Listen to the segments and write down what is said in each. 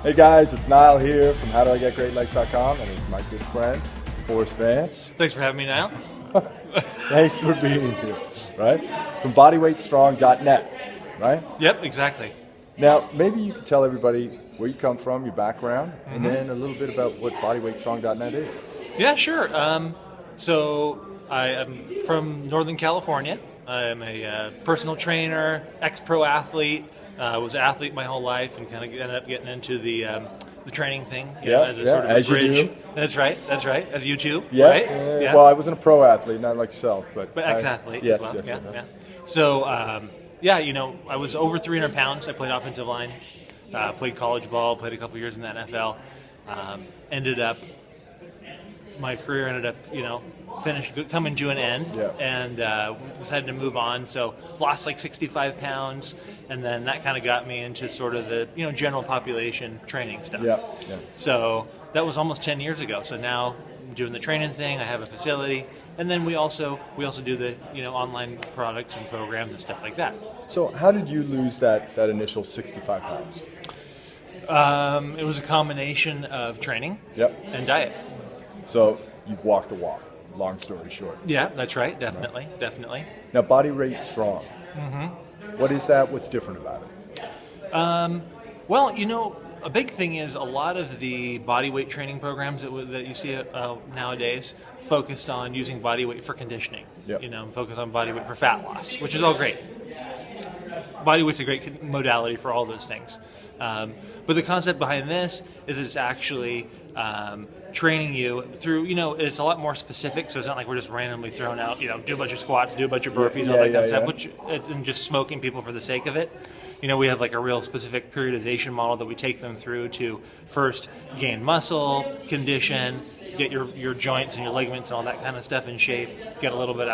Hey guys, it's Niall here from HowDoIGetGreatLegs.com, and it's my good friend, Forest Vance. Thanks for having me, Niall. Thanks for being here, right? From bodyweight.strong.net, right? Yep, exactly. Now, maybe you could tell everybody where you come from, your background, and then a little bit about what bodyweight.strong.net is. Yeah, sure. So I am from Northern California. I'm a personal trainer, ex-pro athlete. Was an athlete my whole life, and kind of ended up getting into the training thing, as a sort of a bridge. You do. That's right. As you too, right? Yeah. Well, I wasn't a pro athlete, not like yourself, but ex-athlete. Yes, as well. yes. So, I was over 300 pounds. I played offensive line, played college ball, played a couple years in the NFL. My career ended up, coming to an end, and decided to move on. So lost like 65 pounds, and then that kind of got me into sort of the general population training stuff. Yeah. So that was almost 10 years ago. So now I'm doing the training thing. I have a facility, and then we also do the online products and programs and stuff like that. So how did you lose that initial 65 pounds? It was a combination of training and diet. So you've walked the walk, long story short. Yeah, that's right. Definitely. Now, Body Weight Strong. Mm-hmm. What is that? What's different about it? A big thing is a lot of the body weight training programs that you see nowadays focused on using body weight for conditioning. Focus on body weight for fat loss, which is all great. Body weight's a great modality for all those things. But the concept behind this is it's actually training you through, it's a lot more specific, so it's not like we're just randomly throwing out, do a bunch of squats, do a bunch of burpees, all that kind of stuff, which isn't just smoking people for the sake of it. We have like a real specific periodization model that we take them through to first gain muscle, condition, get your joints and your ligaments and all that kind of stuff in shape, get a little bit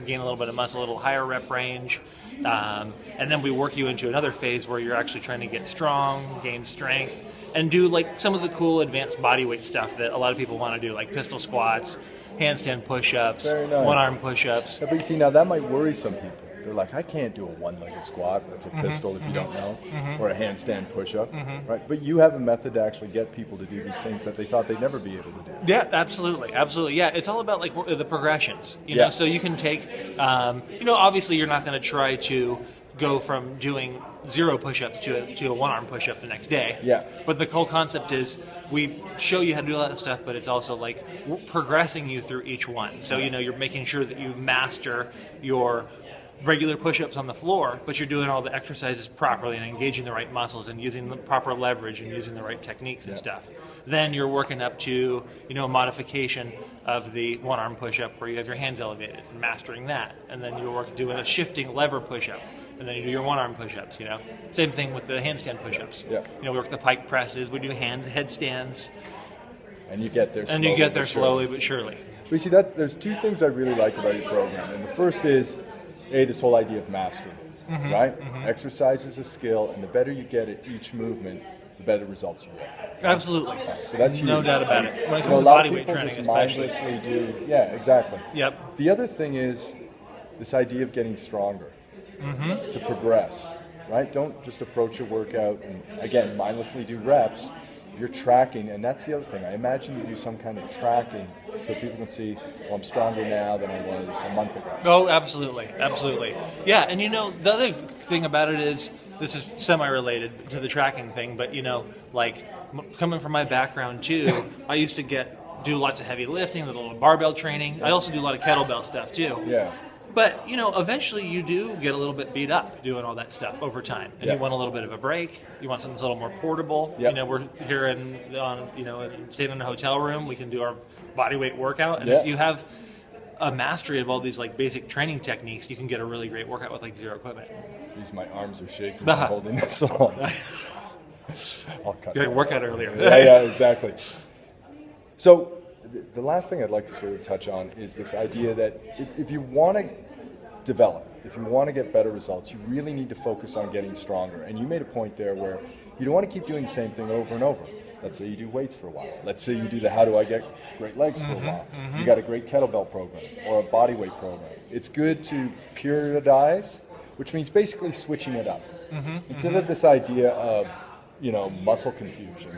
gain a little bit of muscle, a little higher rep range, and then we work you into another phase where you're actually trying to get strong, gain strength, and do like some of the cool advanced body weight stuff that a lot of people want to do, like pistol squats, handstand push-ups, one-arm push-ups. But you see, now that might worry some people. They're like, I can't do a one-legged squat. That's a pistol if you don't know, or a handstand push-up, right? But you have a method to actually get people to do these things that they thought they'd never be able to do. Yeah, absolutely. Yeah, it's all about like the progressions. So you can take, obviously you're not going to try to go from doing 0 push-ups to a one-arm push-up the next day. Yeah. But the whole concept is we show you how to do all that stuff, but it's also like we're progressing you through each one. So you're making sure that you master your regular push-ups on the floor, but you're doing all the exercises properly and engaging the right muscles and using the proper leverage and using the right techniques and stuff. Then you're working up to a modification of the one-arm push-up where you have your hands elevated and mastering that, and then you're doing a shifting lever push-up, and then you do your one-arm push-ups. Same thing with the handstand push-ups. We work the pike presses, we do headstands, and you get there. Slowly but surely. We see that there's 2 things I really like about your program, and the first is this whole idea of mastery, right? Exercise is a skill, and the better you get at each movement, the better results you get. Absolutely. Right, so that's huge. No doubt about it. When it comes to body weight training, especially. Mindlessly do. Yeah, exactly. Yep. The other thing is this idea of getting stronger to progress, right? Don't just approach a workout and, again, mindlessly do reps. You're tracking, and that's the other thing. I imagine you do some kind of tracking so people can see, well, I'm stronger now than I was a month ago. Oh, absolutely. Yeah, and the other thing about it is, this is semi-related to the tracking thing, but coming from my background too, I used to do lots of heavy lifting, a little barbell training. I also do a lot of kettlebell stuff too. Yeah. But, eventually you do get a little bit beat up doing all that stuff over time. And you want a little bit of a break. You want something that's a little more portable. We're here staying in a hotel room. We can do our body weight workout. And if you have a mastery of all these like basic training techniques, you can get a really great workout with like 0 equipment. Jeez, my arms are shaking from holding this on. I'll cut you had a workout earlier. Yeah, exactly. So the last thing I'd like to sort of touch on is this idea that if you want to develop, if you want to get better results, you really need to focus on getting stronger. And you made a point there where you don't want to keep doing the same thing over and over. Let's say you do weights for a while. Let's say you do the How Do I Get Great Legs for a while. You got a great kettlebell program or a body weight program. It's good to periodize, which means basically switching it up. Instead of this idea of muscle confusion.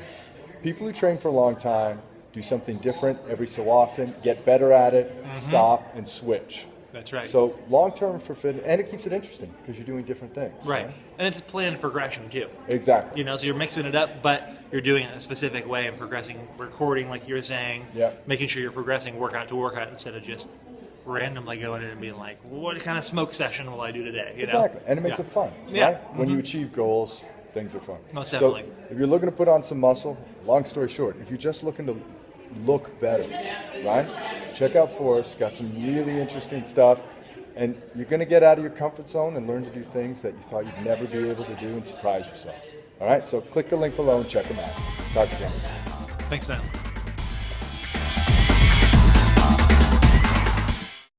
People who train for a long time do something different every so often, get better at it, stop, and switch. That's right. So long-term for fitness, and it keeps it interesting because you're doing different things. Right. And it's planned progression too. Exactly. So you're mixing it up, but you're doing it in a specific way and progressing, recording like you were saying, making sure you're progressing workout to workout instead of just randomly going in and being like, what kind of smoke session will I do today? Exactly. And it makes it fun, right? When you achieve goals, things are fun. Most definitely. So if you're looking to put on some muscle, long story short, if you're just looking to look better, right? Check out Forest, got some really interesting stuff, and you're going to get out of your comfort zone and learn to do things that you thought you'd never be able to do and surprise yourself. All right, so click the link below and check them out. Talk to you again. Thanks, man.